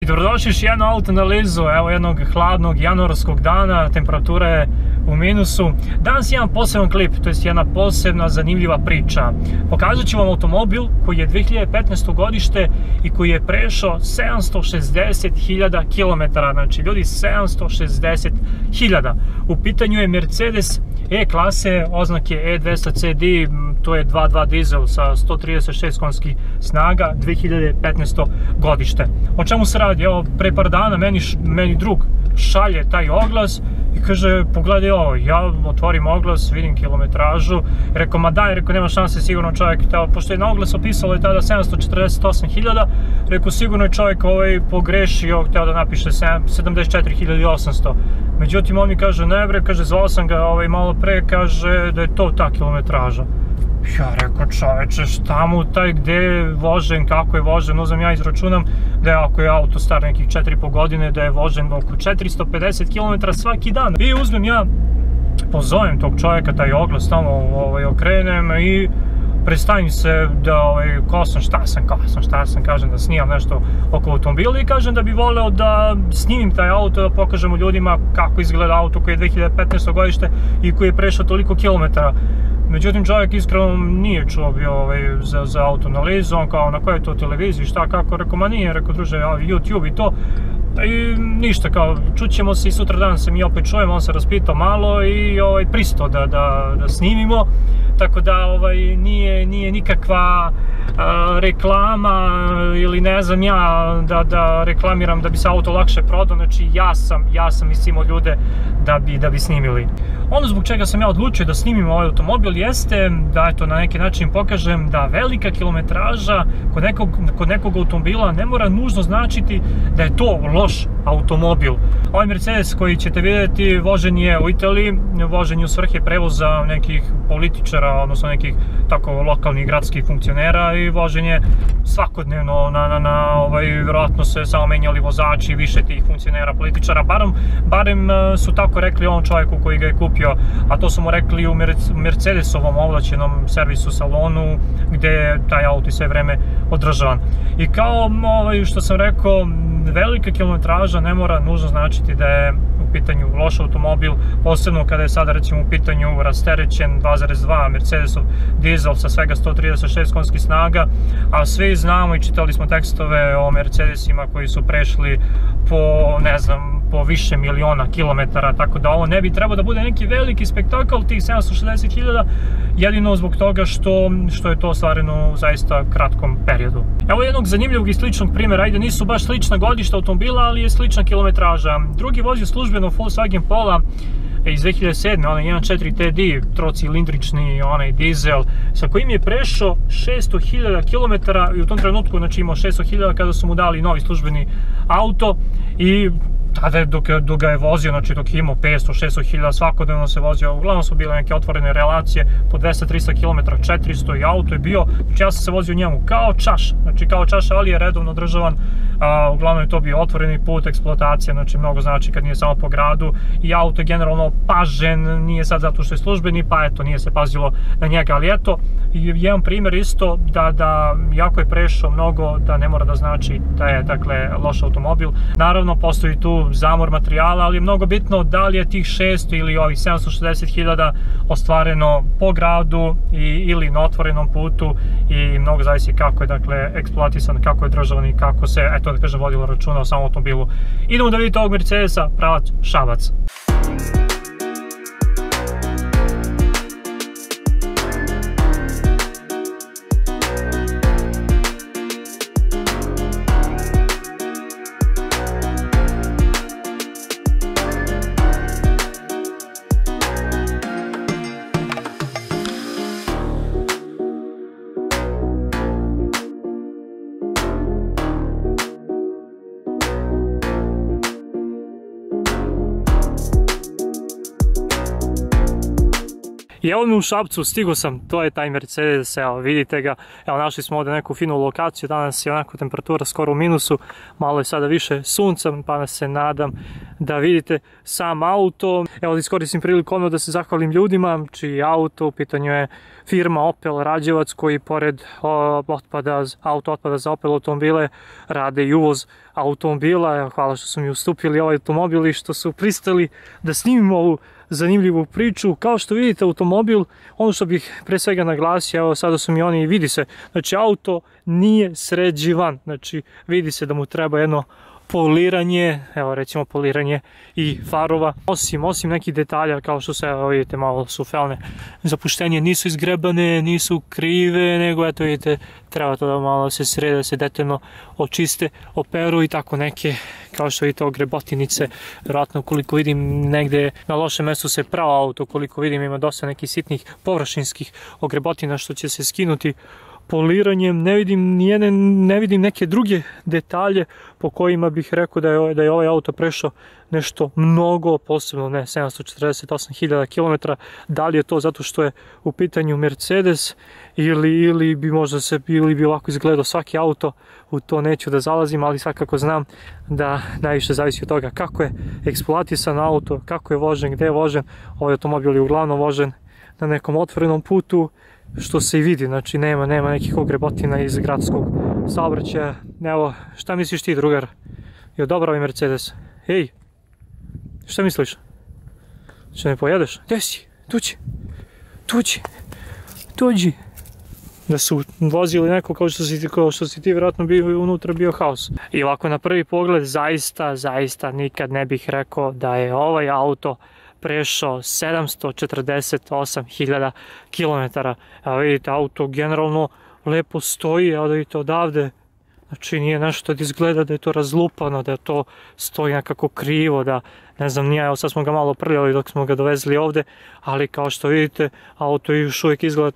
Dobrodošli još jednu autoanalizu, evo jednog hladnog januarskog dana, temperatura je u minusu. Danas imam poseban klip, to je jedna posebna zanimljiva priča. Pokazat ću vam automobil koji je 2015. godište i koji je prešao 760.000 km, znači ljudi 760.000. U pitanju je Mercedes E-klase, oznake E200CD, to je 2.2 dizel sa 136 konjskih snaga, 2015. godište. O čemu se radi? Evo, pre par dana meni drug šalje taj oglas i kaže, pogledaj ovo, ja otvorim oglas, vidim kilometražu, rekao, ma daj, rekao, nema šanse, sigurno čovjek, pošto je na oglas opisalo je tada 748.000, rekao, sigurno je čovjek pogrešio, hteo da napiše 74.800. Međutim, on mi kaže, ne bre, kaže, zvao sam ga malo pre, kaže da je to ta kilometraža. Ja rekao, čoveče, šta mu taj, gde je vožen, kako je vožen, uzmem ja izračunam da je, ako je auto star nekih 4,5 godine, da je vožen oko 450 km svaki dan. I uzmem ja, pozovem tog čovjeka, taj oglas tamo okrenem i predstavim se da, ko sam, šta sam, kažem da snimam nešto oko automobila i kažem da bi voleo da snimim taj auto, da pokažemo ljudima kako izgleda auto koji je 2015. godište i koji je prešao toliko kilometara. Međutim, čovjek iskreno nije čuo bio za autoanalizu, on kao na kojoj to televiziji, šta, kako, rekao, ma nije, rekao, druže, YouTube i to. I ništa, kao, čućemo se i sutra dan se mi opet čujemo, on se raspitao malo i pristao da snimimo. Tako da nije nikakva reklama ili ne znam ja da reklamiram da bi se auto lakše prodao, znači ja sam mislimo ljude da bi snimili. Ono zbog čega sam ja odlučio da snimim ovaj automobil jeste da na neki način pokažem da velika kilometraža kod nekog automobila ne mora nužno značiti da je to loš automobil. Ovaj Mercedes koji ćete vidjeti vožen je u Italiji, vožen je u svrhe prevoza nekih političara, odnosno nekih tako lokalnih gradskih funkcionera i vožen je svakodnevno vjerojatno se samo menjali vozači, više tih funkcionera, političara, barem su tako rekli ovom čovjeku koji ga je kupio, a to su mu rekli u Mercedesovom ovlašćenom servisu salonu gdje je taj auto sve vreme održavan. I kao što sam rekao, velika kilometraža ne mora nužno značiti da je u pitanju loš automobil, posebno kada je sada recimo u pitanju rasterećen 2.2 Mercedesov dizel sa svega 136 konjskih snaga, a svi znamo i čitali smo tekstove o Mercedesima koji su prešli po više miliona kilometara, tako da ovo ne bi trebao da bude neki veliki spektakl tih 760.000, jedino zbog toga što je to ostvareno u zaista kratkom periodu. Evo jednog zanimljivog i sličnog primjera, ajde nisu baš slična godišta automobila, ali je slična kilometraža. Drugi vozio službeno Volkswagen Polo iz 2007. onaj 1.4 TDI, trocilindrični onaj dizel, sa kojim je prešao 600.000 km i u tom trenutku znači imao 600.000 kada su mu dali novi službeni auto i tada dok ga je vozio, znači dok je imao 500-600.000, svakodnevno se vozio, uglavnom su bile neke otvorene relacije po 200-300 km, 400 i auto je bio, znači ja sam se vozio njemu kao čaša, znači kao čaša, ali je redovno održavan, uglavnom je to bio otvoreni put, eksploatacija, znači mnogo znači kad nije samo po gradu i auto je generalno pažen, nije sad zato što je službeni, pa eto, nije se pazilo na njega, ali eto, jedan primjer isto da jako je prešao mnogo, da ne mora da znači da je, dakle, loš automobil. Naravno, postoji tu zamor materijala, ali je mnogo bitno da li je tih 600 ili ovih 760.000 ostvareno po gradu ili na otvorenom putu i mnogo zavisi kako je, dakle, eksploatisan, kako je održavan i kako se, eto da kažem, vodilo računa o samom automobilu. Idemo da vidite ovog Mercedesa, pravac Šabac. I evo mi u Šapcu, stigo sam, to je taj Mercedes, evo vidite ga, evo našli smo ovdje neku finu lokaciju, danas je onako temperatura skoro u minusu, malo je sada više sunca, pa se nadam da vidite sam auto. Evo da iskoristim priliku ono da se zahvalim ljudima čiji auto, u pitanju je firma Opel Rađevac koji pored auto otpada za Opel automobile rade i uvoz automobila. Evo, hvala što su mi ustupili ovaj automobil i što su pristali da snimim ovu zanimljivu priču. Kao što vidite automobil, ono što bih pre svega naglasio, evo sada su mi oni i vidi se, znači auto nije sređivan, znači vidi se da mu treba jedno poliranje, evo recimo poliranje i farova, osim nekih detalja kao što se, evo vidite, malo su felne zapuštenje, nisu izgrebane, nisu krive, nego eto vidite, treba to da malo se srede, da se detaljno očiste, operu i tako neke, kao što vidite, ogrebotinice, vjerojatno koliko vidim negde na lošem mestu se pravo auto, koliko vidim ima dosta nekih sitnih površinskihogrebotina što će se skinuti poliranjem. Ne vidim neke druge detalje po kojima bih rekao da je ovaj auto prešao nešto mnogo, posebno ne 748.000 km. Da li je to zato što je u pitanju Mercedes ili bi ovako izgledao svaki auto, u to neću da zalazim, ali svakako znam da najviše zavisi od toga kako je eksploatisan auto, kako je vožen, gde je vožen. Ovaj automobil je uglavnom vožen na nekom otvorenom putu, što se i vidi, znači nema nekihogrebotina iz gradskog saobraćaja. Evo, šta misliš ti, drugar? Je dobar ovaj Mercedes? Ej, šta misliš? Što ne pojedeš? Gdje si? Tuđi. Da su vozili neko kao što si ti vjerojatno unutra bio haos. I ovako na prvi pogled zaista nikad ne bih rekao da je ovaj auto prešao 748.000 km. Evo vidite, auto generalno lepo stoji, evo da vidite odavde, znači nije nešto da izgleda da je to razlupano, da to stoji nekako krivo, da ne znam nije, evo sad smo ga malo prljali dok smo ga dovezli ovde, ali kao što vidite, auto još uvijek izgleda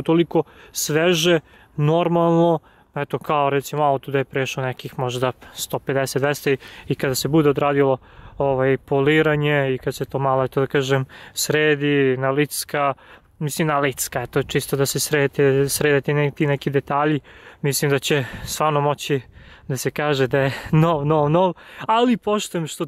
toliko sveže, normalno, eto kao recimo auto da je prešao nekih možda 150-200 i kada se bude odradilo poliranje i kad se to malo, eto da kažem, sredi, nalicka, eto čisto da se srede ti neki detalji, mislim da će stvarno moći da se kaže da je nov, ali poštujem što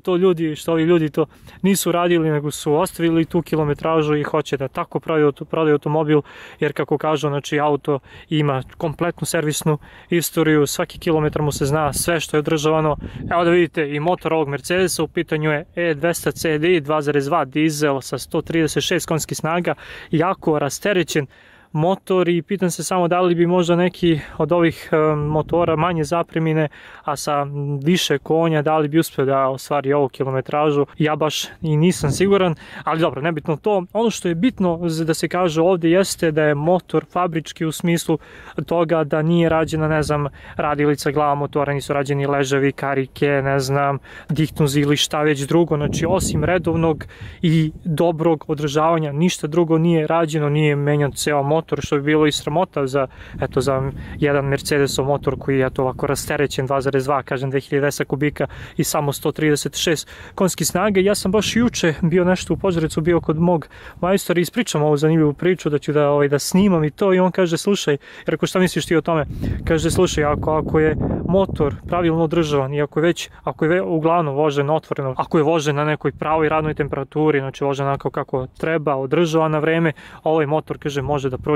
ovi ljudi to nisu radili, nego su ostavili tu kilometražu i hoće da tako prodaju automobil, jer kako kažu, znači auto ima kompletnu servisnu istoriju, svaki kilometar mu se zna, sve što je održavano. Evo da vidite i motor ovog Mercedesa, u pitanju je E200 CDI 2.2 dizel sa 136 konjskih snaga, jako rasterećen motor i pitam se samo da li bi možda neki od ovih motora manje zapremine, a sa više konja, da li bi uspio da ostvari ovu kilometražu. Ja baš i nisam siguran, ali dobro, nebitno to. Ono što je bitno da se kaže ovdje jeste da je motor fabrički u smislu toga da nije rađena, ne znam, radilica glava motora, nisu rađeni ležavi, karike, ne znam, dihtuzi ili šta već drugo. Znači, osim redovnog i dobrog održavanja, ništa drugo nije rađeno, nije menjan ceo motor, što bi bilo i sramota za jedan Mercedesov motor koji je ovako rasterećen, 2.2, kažem 2200 kubika i samo 136 konjskih snaga. Ja sam baš juče bio nešto u Požarevcu, bio kod mog majstora i ispričam ovu zanimljivu priču da ću da snimam i to, i on kaže, slušaj, jer ako šta misliš ti o tome, kaže, slušaj, ako je motor pravilno održavan i ako je uglavnom vožen otvoreno, ako je vožen na nekoj pravoj radnoj temperaturi, znači vožen onako kako treba, održavan na vreme, ovaj motor, kaže, može da prođe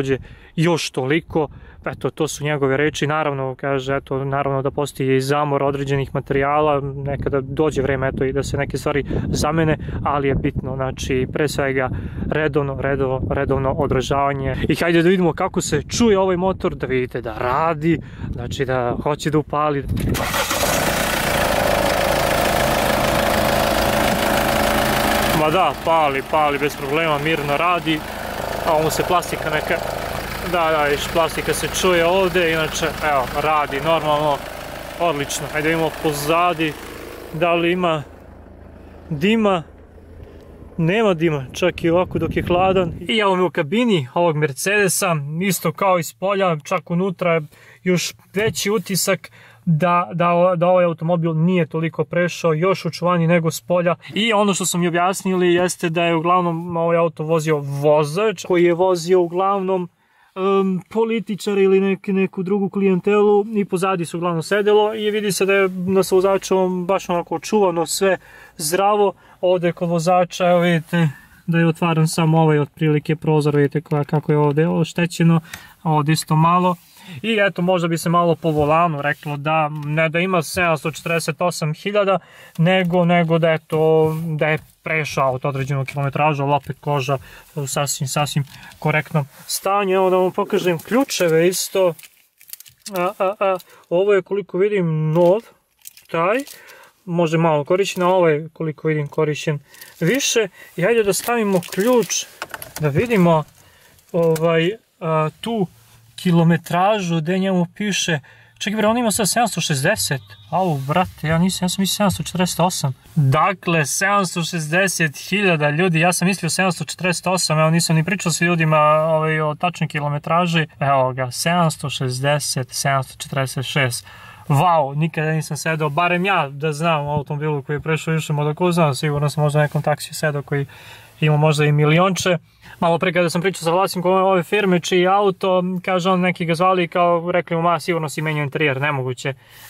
još toliko. Eto, to su njegove reči. Naravno, kaže, eto, naravno da postoji zamor određenih materijala, nekada dođe vreme, eto, i da se neke stvari zamene, ali je bitno, znači, pre svega redovno održavanje. I hajde da vidimo kako se čuje ovaj motor, da vidite da radi, znači da hoće da upali. Ma da, pali bez problema, mirno radi. A ovo se plastika neka, da, plastika se čuje ovdje, inače, evo, radi normalno, odlično. Hajde vidimo pozadi, da li ima dima, nema dima, čak i ovako dok je hladan. I evo me u kabini ovog Mercedesa, isto kao iz polja, čak unutra je još veći utisak da ovaj automobil nije toliko prešao, još očuvaniji nego s polja. I ono što sam mi objasnili jeste da je uglavnom ovaj auto vozio vozač, koji je vozio uglavnom političar ili neku drugu klijentelu i pozadi su uglavnom sedelo i vidi se da je sa vozačom baš onako očuvano, sve zdravo. Ovdje kod vozača, evo vidite da je otvaran samo ovaj otprilike prozor, vidite kako je ovdje oštećeno, ovdje isto malo. I eto, možda bi se malo po volanu reklo da ne da ima 748.000, nego da je prešao od određenog kilometraža, ali opet koža u sasvim korektnom stanju. Evo da vam pokažem ključeve isto. Ovo je, koliko vidim, nov, taj, može malo korišćen, a ovo je, koliko vidim, korišćen više. I hajde da stavimo ključ, da vidimo tu kilometražu gdje njemu piše, čekaj bre, on ima sad 760, au brate, ja sam mislio 748, dakle 760.000 ljudi, ja sam mislio 748, evo nisam ni pričao s ljudima o tačnoj kilometraži, evo ga, 746, wow, nikada nisam sedao, barem ja da znam u automobilu koji je prešao više modaku, znam, sigurno sam možda nekom taksiju sedao koji ima možda i milionče. Malo pre kada sam pričao sa vlasnikom ove firme čiji auto, kaže on, neki ga zvali i kao rekli mu, ma sigurno si menjao interijer,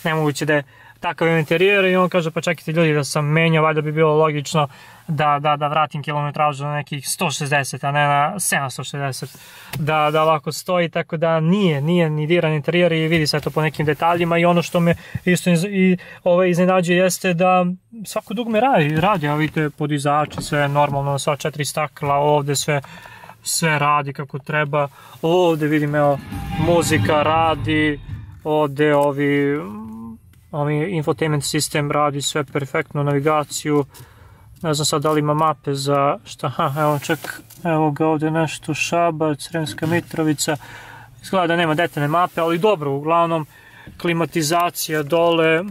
nemoguće da je takav interijer, i on kaže, pa čekajte ljudi, da sam menjao, valjda bi bilo logično da vratim kilometražu na nekih 160, a ne na 760, da ovako stoji, tako da nije ni diran interijer i vidi se to po nekim detaljima. I ono što me isto iznenađuje jeste da svako dugme radi, a vidite podizači, sve normalno, sva 4 stakla, ovdje sve radi kako treba, ovdje vidim, evo, muzika radi, ovdje ovi infotainment sistem radi sve perfektno, navigaciju, ne znam sad da li ima mape za šta, evo čak, evo ga ovdje nešto, Šabac, Sremska Mitrovica, izgleda da nema detaljne mape, ali dobro, uglavnom, klimatizacija dole,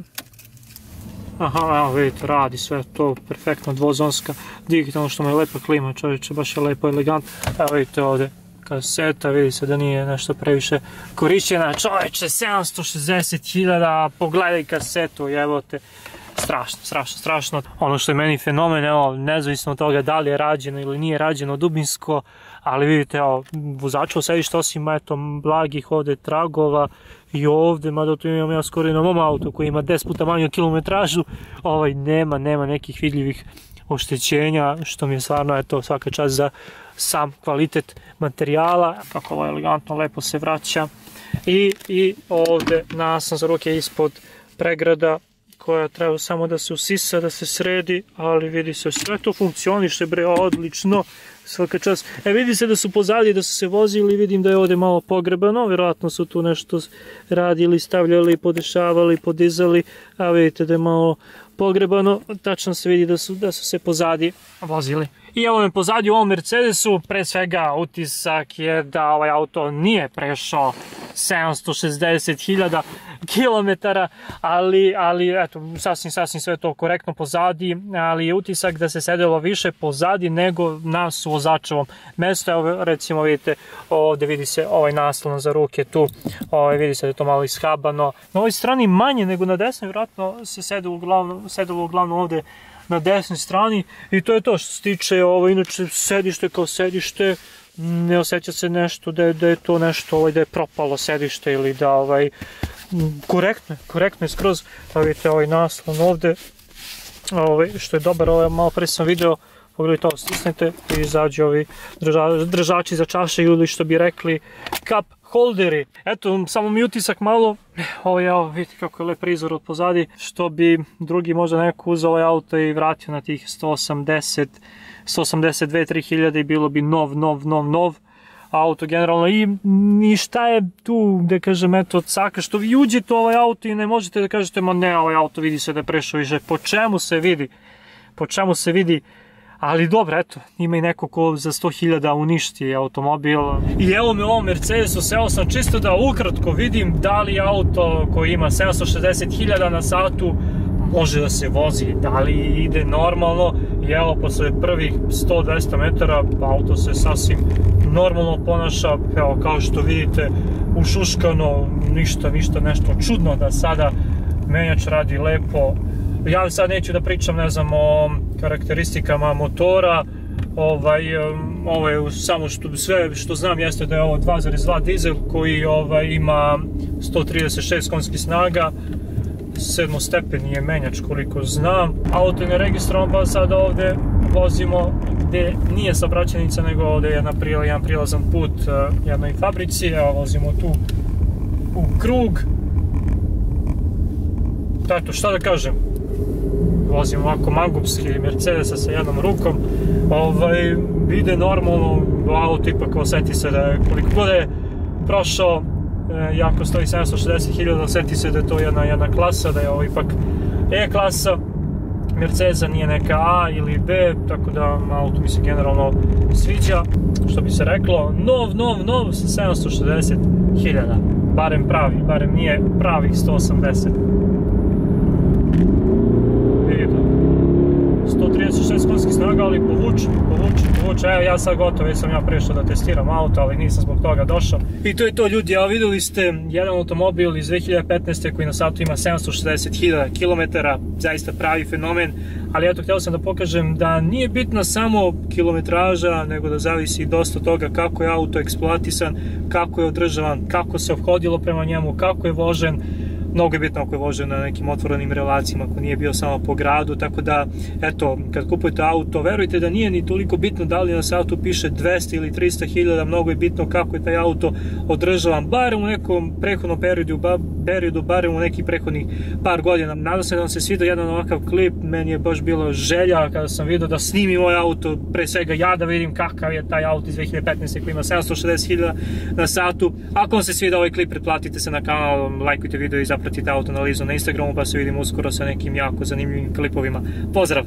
evo vidite, radi sve to, perfektno, dvozonska, digitalno, što mu je lepa klima, čovječe, baš je lepo, elegantno, evo vidite ovdje, kaseta, vidi se da nije nešto previše korišćena, čovječe, 760.000, pogledaj kasetu, jebote, strašno. Ono što je meni fenomen, evo, nezavisno od toga da li je rađeno ili nije rađeno dubinsko, ali vidite, evo, vozačevo sedište, osim, eto, blagih ovdje tragova i ovdje, mada tu imam ja skoro i na mom autu koji ima 10 puta manju kilometražu, nema nekih vidljivih oštećenja, što mi je stvarno, eto, svaka čast za sam kvalitet materijala, kako ovo elegantno, lepo se vraća. I ovdje naslon za ruke ispod pregrada, koja treba samo da se usisa, da se sredi, ali vidi se, sve to funkcioniše, bre, odlično, svaka čast. Vidi se da su pozadnje, da su se vozili, vidim da je ovdje malo pogrebano, vjerojatno su tu nešto radili, stavljali, podešavali, podizali, a vidite da je malo pogrebano, tačno se vidi da su se pozadnje vozili. I evo me pozadnje u ovom Mercedesu, pre svega utisak je da ovaj auto nije prešao 760.000 kilometara, ali eto, sasvim sve to korektno pozadi, ali je utisak da se sedelo više pozadi nego na vozačevom mestu. Evo recimo vidite, ovdje vidi se ovaj naslon za ruke tu, vidi se da je to malo ishabano. Na ovoj strani manje nego na desnoj, vjerojatno se sedelo uglavnom ovdje na desnoj strani i to je to što se tiče, inače sedište kao sedište, ne osjeća se nešto da je to nešto, da je propalo sedište ili da korektno je skroz. Vidite ovaj naslon ovdje, što je dobar, malo pre sam video, pogledajte ovo, stisnete i izađe ovi držači za čaše ili što bi rekli cup holderi. Eto, samo mi utisak malo, evo vidite kako je lep prizor od pozadi, što bi drugi možda neko uzeo ovaj auto i vratio na tih 182-3 hiljade i bilo bi nov auto generalno. I šta je tu, da kažem, eto, od saka, što vi uđete u ovaj auto i ne možete da kažete, ma ne, ovaj auto vidi se da je prešao više, po čemu se vidi, ali dobro, eto, ima i neko ko za 100.000 uništi automobil. I evo me u ovom Mercedesu, seo sam čisto da ukratko vidim da li auto koji ima 760.000 na satu može da se vozi, da li ide normalno I evo, posle prvih 100-200 metara auto se sasvim normalno ponaša, evo kao što vidite, ušuškano, ništa nešto čudno da sada menjač radi lepo. Ja sad neću da pričam, ne znam, o karakteristikama motora, ovo je samo sve što znam jeste da je ovo 2.2 dizel koji ima 136 konjskih snaga, 7-stepeni je menjač koliko znam. Auto je neregistrovan, pa sad ovde vozimo gde nije saobraćajnica, nego ovde je jedan prilazan put jednoj fabrici. Evo, vozimo tu u krug. Eto, šta da kažem, vozim ovako mangupski Mercedesa sa jednom rukom, ide normalno, auto ipak oseti se da je, koliko god je prošao, jako stoji 760.000, oseti se da je to jedna klasa, da je ovo ipak E-klasa Mercedesa, nije neka A ili B, tako da auto mi se generalno sviđa, što bi se reklo, nov sa 760.000, barem pravi, barem nije pravih 180. 136 konjskih snaga, ali povuče. Evo, ja sad gotovo, već sam ja prešao da testiram auto, ali nisam zbog toga došao. I to je to, ljudi, evo videli ste jedan automobil iz 2015. koji na satu ima 760.000 km, zaista pravi fenomen, ali eto, htio sam da pokažem da nije bitna samo kilometraža, nego da zavisi dosta toga kako je auto eksploatisan, kako je održavan, kako se ophodilo prema njemu, kako je vožen. Mnogo je bitno ako je vožen na nekim otvorenim relacijama, ako nije bio samo po gradu, tako da, eto, kad kupujete auto, verujte da nije ni toliko bitno da li na satu piše 200 ili 300.000, mnogo je bitno kako je taj auto održavan, barem u nekom prethodnom periodu, barem u nekih prethodnih par godina. Nadam se da vam se svidio jedan ovakav klip, meni je baš bilo želja kada sam vidio da snimim ovaj auto, pre svega ja da vidim kakav je taj auto iz 2015. koji ima 760.000 na satu. Ako vam se svidio ovaj klip, pretplatite se na kanal, lajkujte video i zapratite auto analizu na Instagramu, pa se vidimo uskoro sa nekim jako zanimljivim klipovima. Pozdrav!